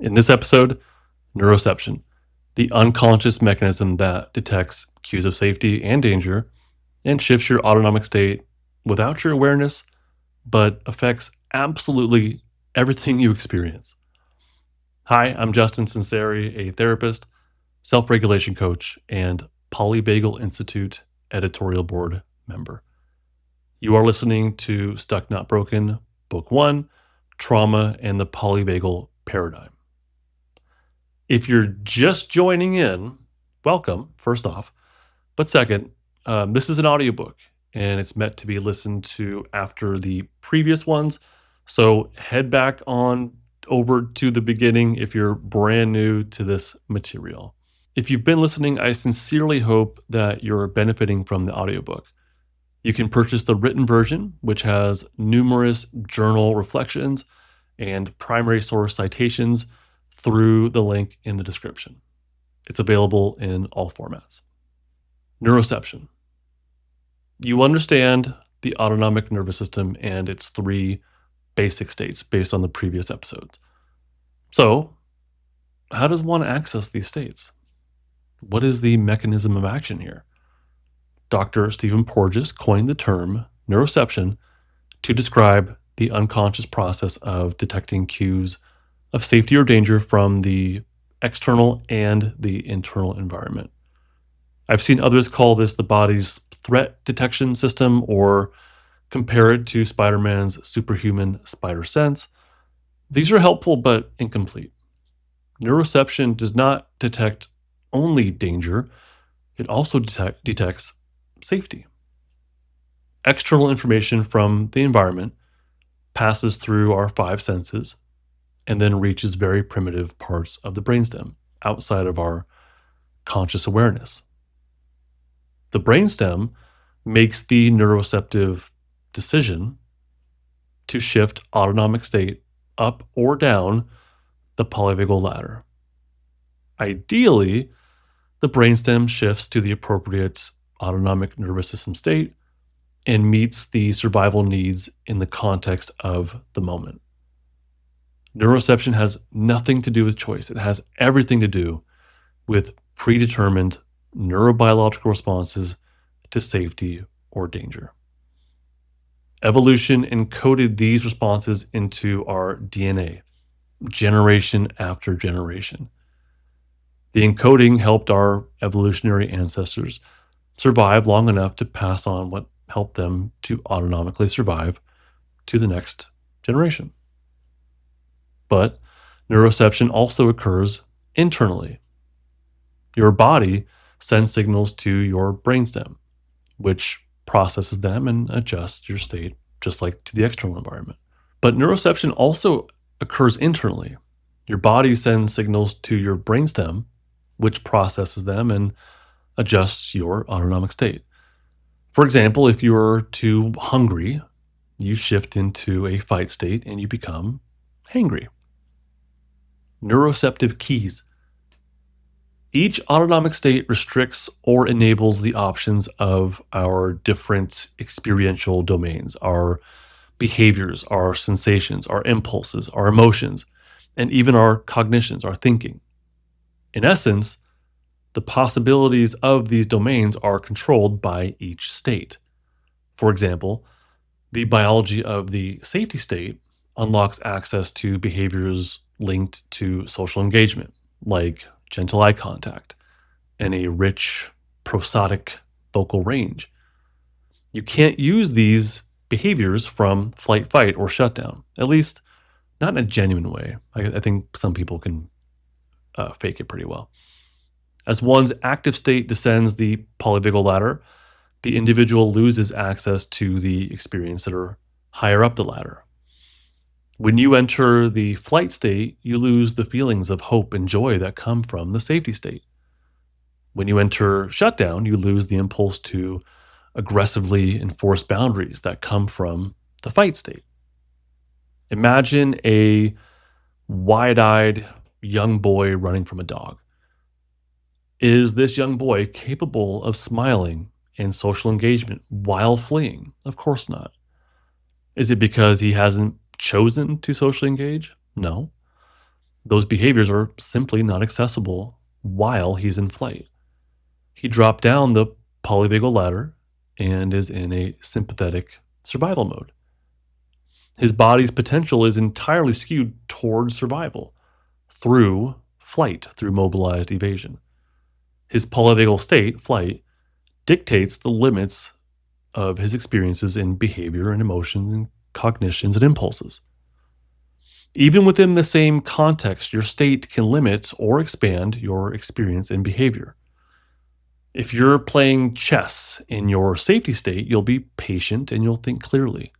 In this episode, Neuroception, the unconscious mechanism that detects cues of safety and danger and shifts your autonomic state without your awareness, but affects absolutely everything you experience. Hi, I'm Justin Sunseri, a therapist, self regulation coach, and Polyvagal Institute editorial board member. You are listening to Stuck Not Broken, Book 1, Trauma and the Polyvagal Paradigm. If you're just joining in, welcome, first off. But second, this is an audiobook and it's meant to be listened to after the previous ones. So head back on over to the beginning if you're brand new to this material. If you've been listening, I sincerely hope that you're benefiting from the audiobook. You can purchase the written version, which has numerous journal reflections and primary source citations through the link in the description. It's available in all formats. Neuroception. You understand the autonomic nervous system and its three basic states based on the previous episodes. So, how does one access these states? What is the mechanism of action here? Dr. Stephen Porges coined the term neuroception to describe the unconscious process of detecting cues of safety or danger from the external and the internal environment. I've seen others call this the body's threat detection system or compare it to Spider-Man's superhuman spider sense. These are helpful but incomplete. Neuroception does not detect only danger, it also detects safety. External information from the environment passes through our five senses and then reaches very primitive parts of the brainstem outside of our conscious awareness. The brainstem makes the neuroceptive decision to shift autonomic state up or down the polyvagal ladder. Ideally, the brainstem shifts to the appropriate autonomic nervous system state and meets the survival needs in the context of the moment. Neuroception has nothing to do with choice. It has everything to do with predetermined neurobiological responses to safety or danger. Evolution encoded these responses into our DNA, generation after generation. The encoding helped our evolutionary ancestors survive long enough to pass on what helped them to autonomically survive to the next generation. But neuroception also occurs internally. Your body sends signals to your brainstem, which processes them and adjusts your state just like to the external environment. But neuroception also occurs internally. Your body sends signals to your brainstem, which processes them and adjusts your autonomic state. For example, if you're too hungry, you shift into a fight state and you become hangry. Neuroceptive keys. Each autonomic state restricts or enables the options of our different experiential domains, our behaviors, our sensations, our impulses, our emotions, and even our cognitions, our thinking. In essence, the possibilities of these domains are controlled by each state. For example, the biology of the safety state unlocks access to behaviors linked to social engagement, like gentle eye contact and a rich prosodic vocal range. You can't use these behaviors from flight, fight, or shutdown, at least not in a genuine way. I think some people can fake it pretty well. As one's active state descends the polyvagal ladder, the individual loses access to the experience that are higher up the ladder. When you enter the flight state, you lose the feelings of hope and joy that come from the safety state. When you enter shutdown, you lose the impulse to aggressively enforce boundaries that come from the fight state. Imagine a wide-eyed young boy running from a dog. Is this young boy capable of smiling and social engagement while fleeing? Of course not. Is it because he hasn't chosen to socially engage? No. Those behaviors are simply not accessible while he's in flight. He dropped down the polyvagal ladder and is in a sympathetic survival mode. His body's potential is entirely skewed towards survival through flight, through mobilized evasion. His polyvagal state, flight, dictates the limits of his experiences in behavior and emotions and cognitions and impulses. Even within the same context, your state can limit or expand your experience and behavior. If you're playing chess in your safety state, you'll be patient and you'll think clearly.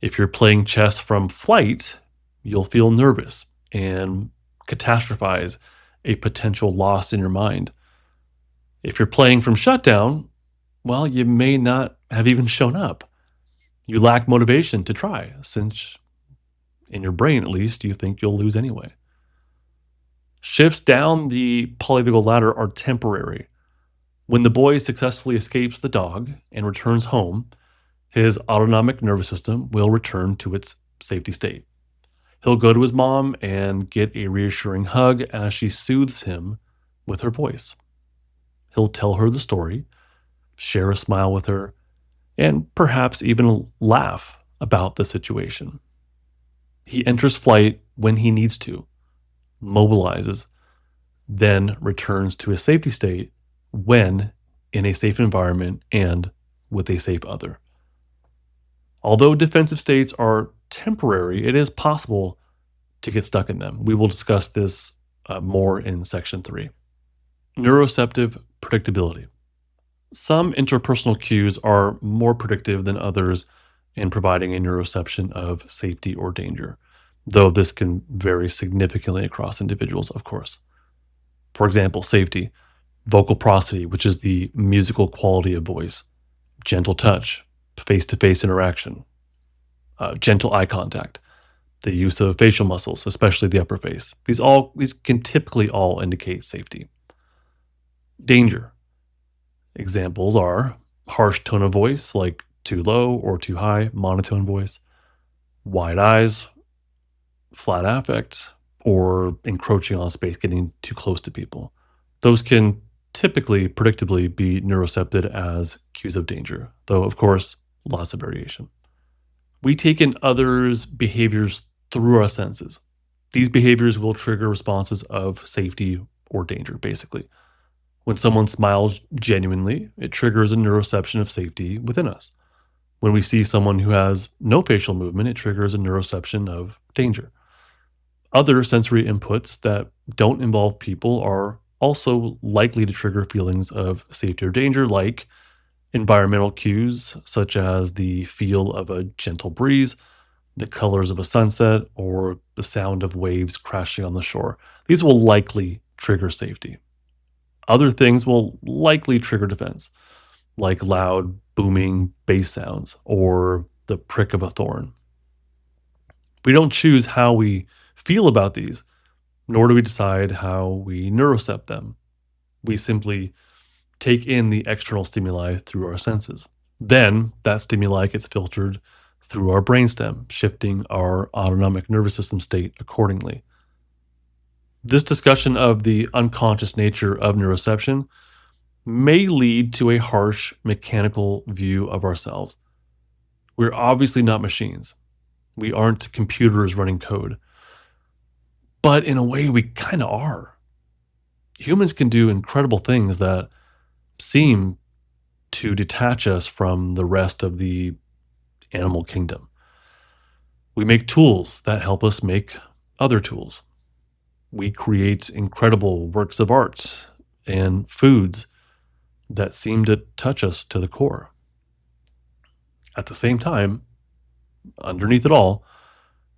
If you're playing chess from flight, you'll feel nervous and catastrophize a potential loss in your mind. If you're playing from shutdown, well, you may not have even shown up. You lack motivation to try, since in your brain at least, you think you'll lose anyway. Shifts down the polyvagal ladder are temporary. When the boy successfully escapes the dog and returns home, his autonomic nervous system will return to its safety state. He'll go to his mom and get a reassuring hug as she soothes him with her voice. He'll tell her the story, share a smile with her, and perhaps even laugh about the situation. He enters flight when he needs to, mobilizes, then returns to his safety state when in a safe environment and with a safe other. Although defensive states are temporary, it is possible to get stuck in them. We will discuss this more in section 3. Neuroceptive predictability. Some interpersonal cues are more predictive than others in providing a neuroception of safety or danger, though this can vary significantly across individuals, of course. For example, safety, vocal prosody, which is the musical quality of voice, gentle touch, face-to-face interaction, gentle eye contact, the use of facial muscles, especially the upper face. These can typically all indicate safety. Danger. Examples are harsh tone of voice, like too low or too high, monotone voice, wide eyes, flat affect, or encroaching on space, getting too close to people. Those can typically, predictably, be neurocepted as cues of danger, though, of course, lots of variation. We take in others' behaviors through our senses. These behaviors will trigger responses of safety or danger, basically. When someone smiles genuinely, it triggers a neuroception of safety within us. When we see someone who has no facial movement, it triggers a neuroception of danger. Other sensory inputs that don't involve people are also likely to trigger feelings of safety or danger, like environmental cues, such as the feel of a gentle breeze, the colors of a sunset, or the sound of waves crashing on the shore. These will likely trigger safety. Other things will likely trigger defense, like loud, booming bass sounds or the prick of a thorn. We don't choose how we feel about these, nor do we decide how we neurocept them. We simply take in the external stimuli through our senses. Then that stimuli gets filtered through our brainstem, shifting our autonomic nervous system state accordingly. This discussion of the unconscious nature of neuroception may lead to a harsh mechanical view of ourselves. We're obviously not machines. We aren't computers running code. But in a way, we kind of are. Humans can do incredible things that seem to detach us from the rest of the animal kingdom. We make tools that help us make other tools. We create incredible works of art and foods that seem to touch us to the core. At the same time, underneath it all,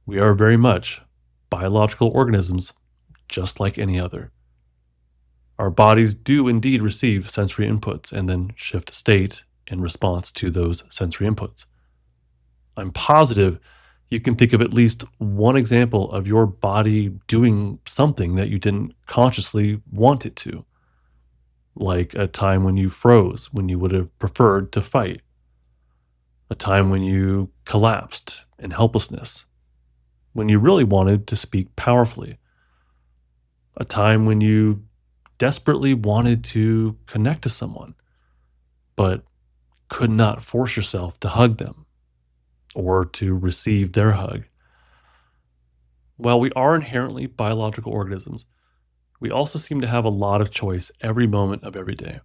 we are very much biological organisms just like any other. Our bodies do indeed receive sensory inputs and then shift state in response to those sensory inputs. I'm positive you can think of at least one example of your body doing something that you didn't consciously want it to, like a time when you froze when you would have preferred to fight, a time when you collapsed in helplessness, when you really wanted to speak powerfully, A time when you desperately wanted to connect to someone, but could not force yourself to hug them or to receive their hug. While we are inherently biological organisms, we also seem to have a lot of choice every moment of every day.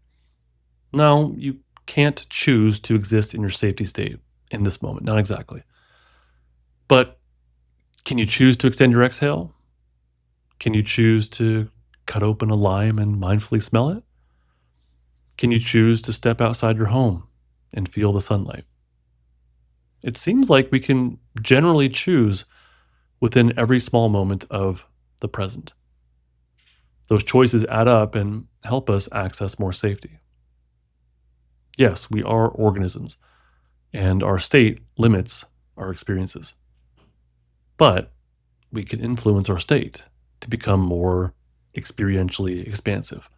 Now, you can't choose to exist in your safety state in this moment, not exactly. But can you choose to extend your exhale? Can you choose to cut open a lime and mindfully smell it? Can you choose to step outside your home and feel the sunlight? It seems like we can generally choose within every small moment of the present. Those choices add up and help us access more safety. Yes, we are organisms, and our state limits our experiences. But we can influence our state to become more experientially expansive.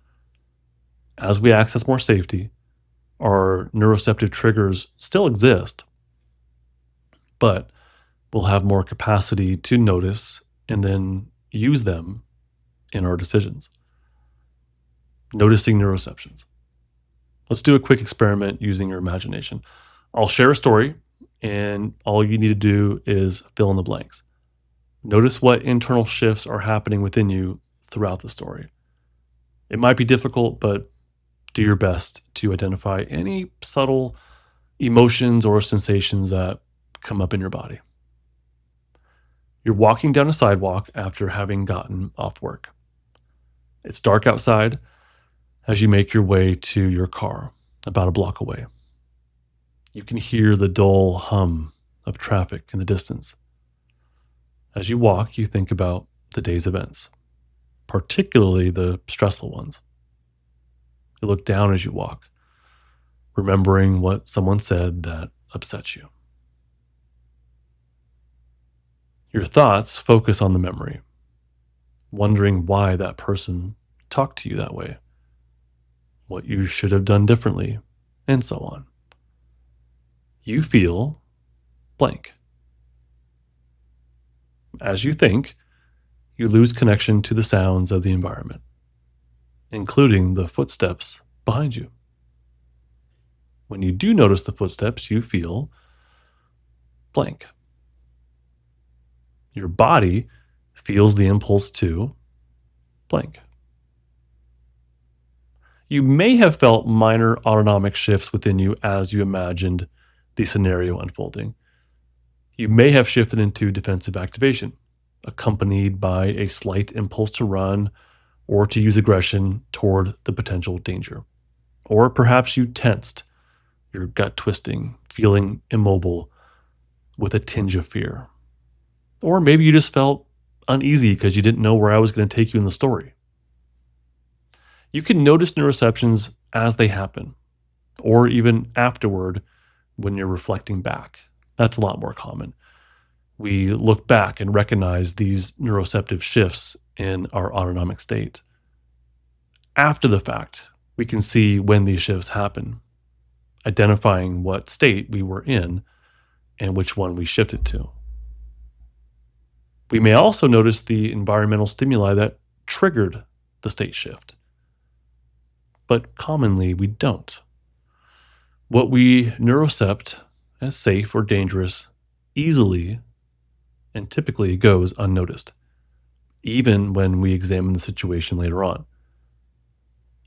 As we access more safety, our neuroceptive triggers still exist, but we'll have more capacity to notice and then use them in our decisions. Noticing neuroceptions. Let's do a quick experiment using your imagination. I'll share a story, and all you need to do is fill in the blanks. Notice what internal shifts are happening within you throughout the story. It might be difficult, but do your best to identify any subtle emotions or sensations that come up in your body. You're walking down a sidewalk after having gotten off work. It's dark outside as you make your way to your car, about a block away. You can hear the dull hum of traffic in the distance. As you walk, you think about the day's events, particularly the stressful ones. You look down as you walk, remembering what someone said that upset you. Your thoughts focus on the memory, wondering why that person talked to you that way, what you should have done differently, and so on. You feel blank. As you think, you lose connection to the sounds of the environment, including the footsteps behind you. When you do notice the footsteps, you feel blank. Your body feels the impulse to blank. You may have felt minor autonomic shifts within you as you imagined the scenario unfolding. You may have shifted into defensive activation, accompanied by a slight impulse to run or to use aggression toward the potential danger. Or perhaps you tensed, your gut twisting, feeling immobile with a tinge of fear. Or maybe you just felt uneasy because you didn't know where I was going to take you in the story. You can notice neuroceptions as they happen, or even afterward when you're reflecting back. That's a lot more common. We look back and recognize these neuroceptive shifts in our autonomic state. After the fact, we can see when these shifts happen, identifying what state we were in and which one we shifted to. We may also notice the environmental stimuli that triggered the state shift, but commonly we don't. What we neurocept as safe or dangerous easily and typically goes unnoticed, even when we examine the situation later on.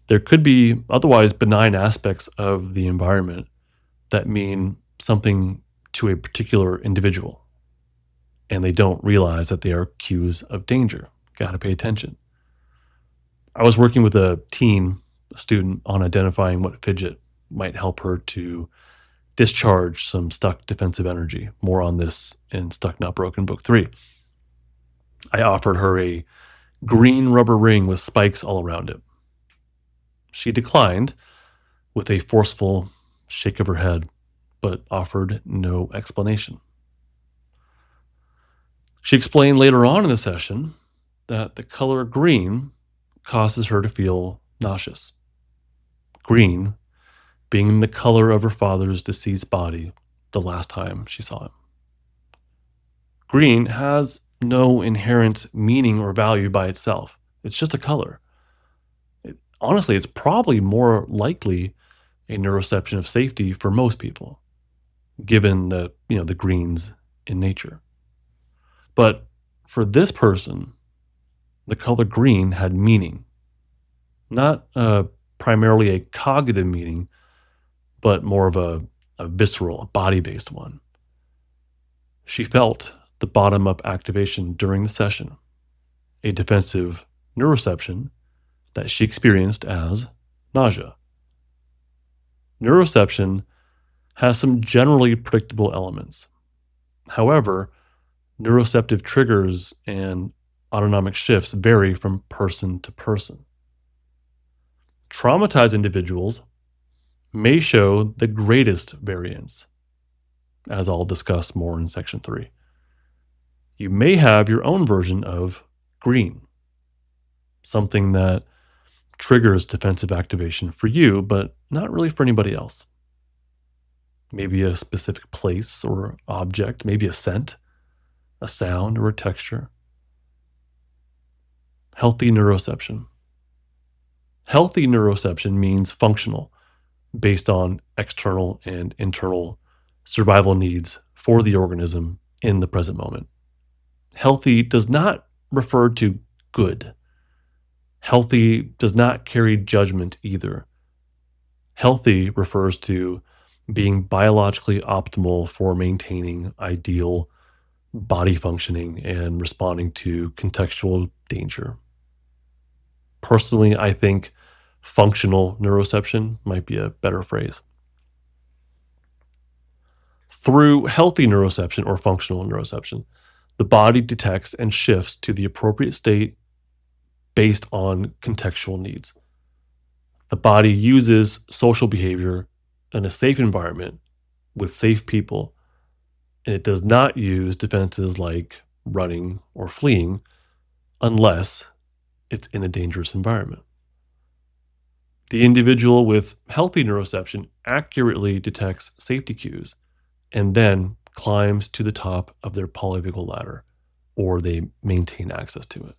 There could be otherwise benign aspects of the environment that mean something to a particular individual, and they don't realize that they are cues of danger. Got to pay attention. I was working with a student, on identifying what fidget might help her to discharge some stuck defensive energy. More on this in Stuck Not Broken, Book 3. I offered her a green rubber ring with spikes all around it. She declined with a forceful shake of her head, but offered no explanation. She explained later on in the session that the color green causes her to feel nauseous. Green being the color of her father's deceased body the last time she saw him. Green has no inherent meaning or value by itself. It's just a color. Honestly, it's probably more likely a neuroception of safety for most people, given the greens in nature. But for this person, the color green had meaning, not primarily a cognitive meaning, but more of a visceral, a body-based one. She felt the bottom-up activation during the session, a defensive neuroception that she experienced as nausea. Neuroception has some generally predictable elements. However, neuroceptive triggers and autonomic shifts vary from person to person. Traumatized individuals may show the greatest variance, as I'll discuss more in section 3. You may have your own version of green, something that triggers defensive activation for you, but not really for anybody else. Maybe a specific place or object, maybe a scent, a sound, or a texture. Healthy neuroception. Healthy neuroception means functional, based on external and internal survival needs for the organism in the present moment. Healthy does not refer to good. Healthy does not carry judgment either. Healthy refers to being biologically optimal for maintaining ideal body functioning and responding to contextual danger. Personally, I think functional neuroception might be a better phrase. Through healthy neuroception or functional neuroception, the body detects and shifts to the appropriate state based on contextual needs. The body uses social behavior in a safe environment with safe people, and it does not use defenses like running or fleeing unless it's in a dangerous environment. The individual with healthy neuroception accurately detects safety cues and then climbs to the top of their polyvagal ladder, or they maintain access to it.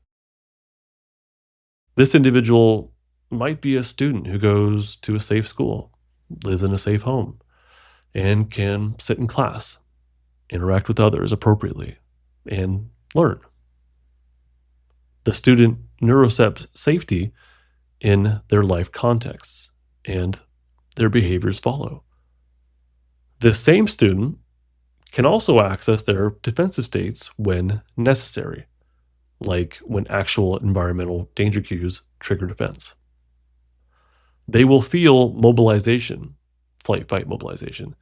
This individual might be a student who goes to a safe school, lives in a safe home, and can sit in class, interact with others appropriately, and learn. The student neurocepts safety in their life contexts, and their behaviors follow. This same student can also access their defensive states when necessary, like when actual environmental danger cues trigger defense. They will feel mobilization, flight-fight mobilization,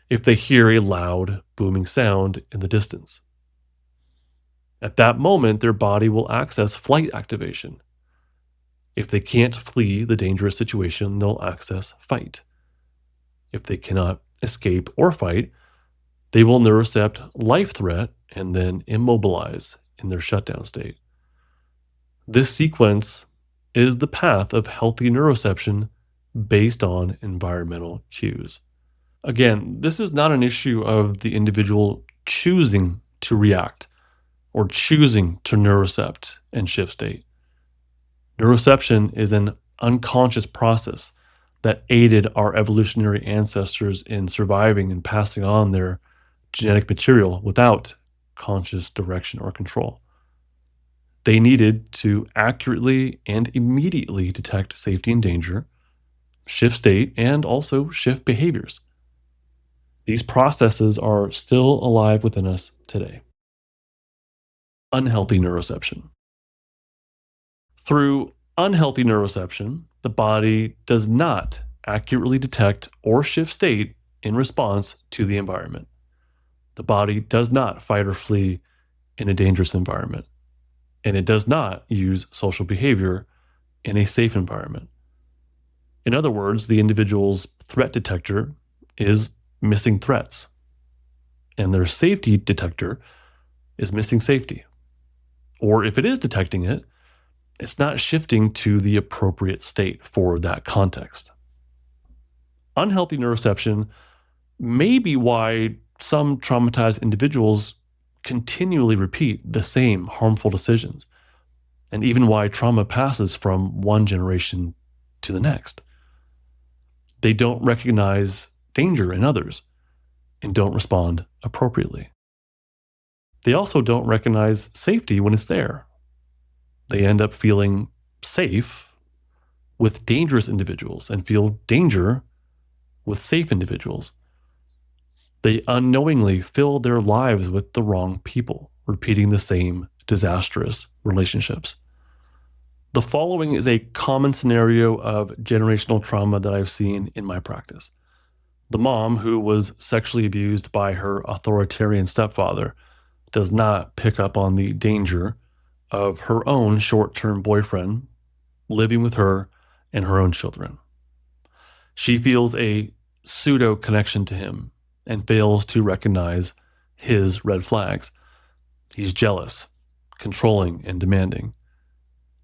if they hear a loud, booming sound in the distance. At that moment, their body will access flight activation. If they can't flee the dangerous situation, they'll access fight. If they cannot escape or fight, they will neurocept life threat and then immobilize in their shutdown state. This sequence is the path of healthy neuroception based on environmental cues. Again, this is not an issue of the individual choosing to react or choosing to neurocept and shift state. Neuroception is an unconscious process that aided our evolutionary ancestors in surviving and passing on their genetic material without conscious direction or control. They needed to accurately and immediately detect safety and danger, shift state, and also shift behaviors. These processes are still alive within us today. Unhealthy neuroception. Through unhealthy neuroception, the body does not accurately detect or shift state in response to the environment. The body does not fight or flee in a dangerous environment, and it does not use social behavior in a safe environment. In other words, the individual's threat detector is missing threats, and their safety detector is missing safety. Or if it is detecting it, it's not shifting to the appropriate state for that context. Unhealthy neuroception may be why some traumatized individuals continually repeat the same harmful decisions, and even why trauma passes from one generation to the next. They don't recognize danger in others and don't respond appropriately. They also don't recognize safety when it's there. They end up feeling safe with dangerous individuals and feel danger with safe individuals. They unknowingly fill their lives with the wrong people, repeating the same disastrous relationships. The following is a common scenario of generational trauma that I've seen in my practice. The mom, who was sexually abused by her authoritarian stepfather, does not pick up on the danger of her own short-term boyfriend living with her and her own children. She feels a pseudo connection to him and fails to recognize his red flags. He's jealous, controlling, and demanding.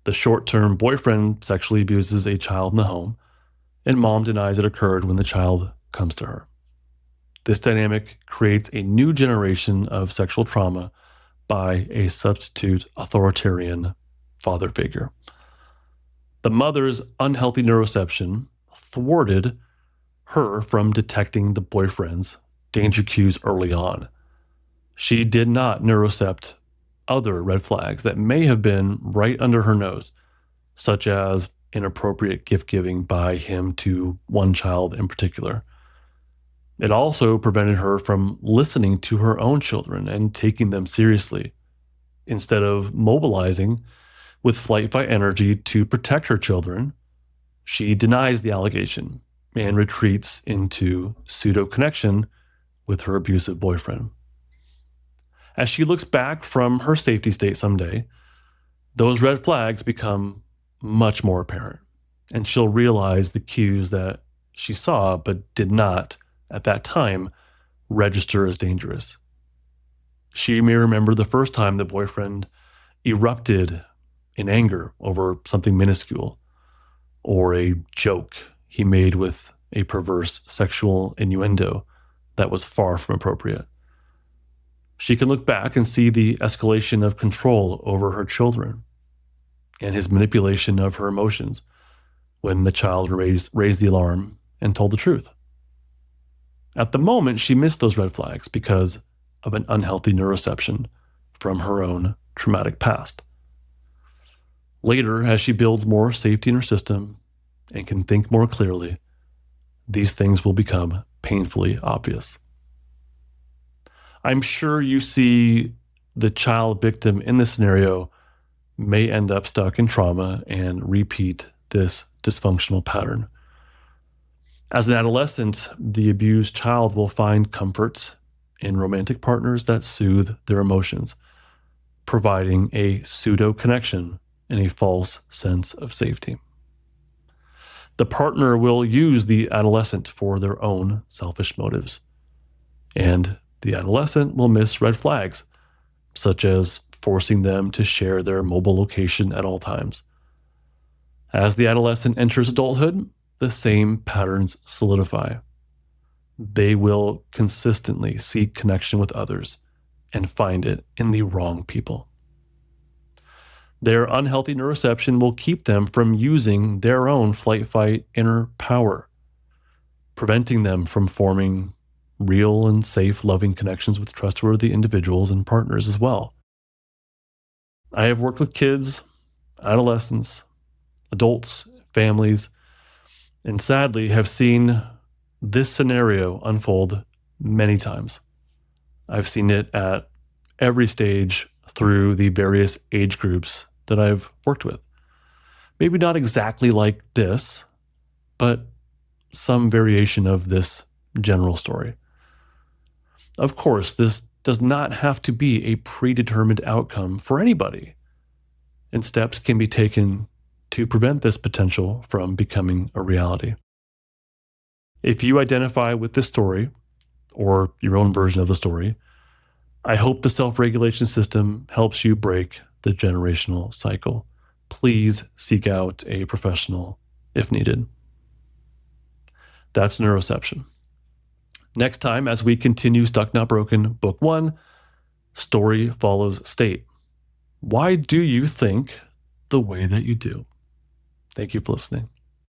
The short-term boyfriend sexually abuses a child in the home, and mom denies it occurred when the child comes to her. This dynamic creates a new generation of sexual trauma by a substitute authoritarian father figure. The mother's unhealthy neuroception thwarted her from detecting the boyfriend's danger cues early on. She did not neurocept other red flags that may have been right under her nose, such as inappropriate gift giving by him to one child in particular. It also prevented her from listening to her own children and taking them seriously. Instead of mobilizing with flight-fight energy to protect her children, she denies the allegation and retreats into pseudo-connection with her abusive boyfriend. As she looks back from her safety state someday, those red flags become much more apparent, and she'll realize the cues that she saw but did not, at that time, register as dangerous. She may remember the first time the boyfriend erupted in anger over something minuscule, or a joke he made with a perverse sexual innuendo that was far from appropriate. She can look back and see the escalation of control over her children and his manipulation of her emotions when the child raised the alarm and told the truth. At the moment, she missed those red flags because of an unhealthy neuroception from her own traumatic past. Later, as she builds more safety in her system and can think more clearly, these things will become painfully obvious. I'm sure you see the child victim in this scenario may end up stuck in trauma and repeat this dysfunctional pattern. As an adolescent, the abused child will find comforts in romantic partners that soothe their emotions, providing a pseudo connection and a false sense of safety. The partner will use the adolescent for their own selfish motives, and the adolescent will miss red flags, such as forcing them to share their mobile location at all times. As the adolescent enters adulthood, the same patterns solidify. They will consistently seek connection with others and find it in the wrong people. Their unhealthy neuroception will keep them from using their own flight-fight inner power, preventing them from forming real and safe, loving connections with trustworthy individuals and partners as well. I have worked with kids, adolescents, adults, families, and sadly have seen this scenario unfold many times. I've seen it at every stage through the various age groups that I've worked with. Maybe not exactly like this, but some variation of this general story. Of course, this does not have to be a predetermined outcome for anybody, and steps can be taken to prevent this potential from becoming a reality. If you identify with this story, or your own version of the story, I hope the self-regulation system helps you break the generational cycle. Please seek out a professional if needed. That's Neuroception. Next time, as we continue Stuck Not Broken, Book 1, Story Follows State. Why do you think the way that you do. Thank you for listening.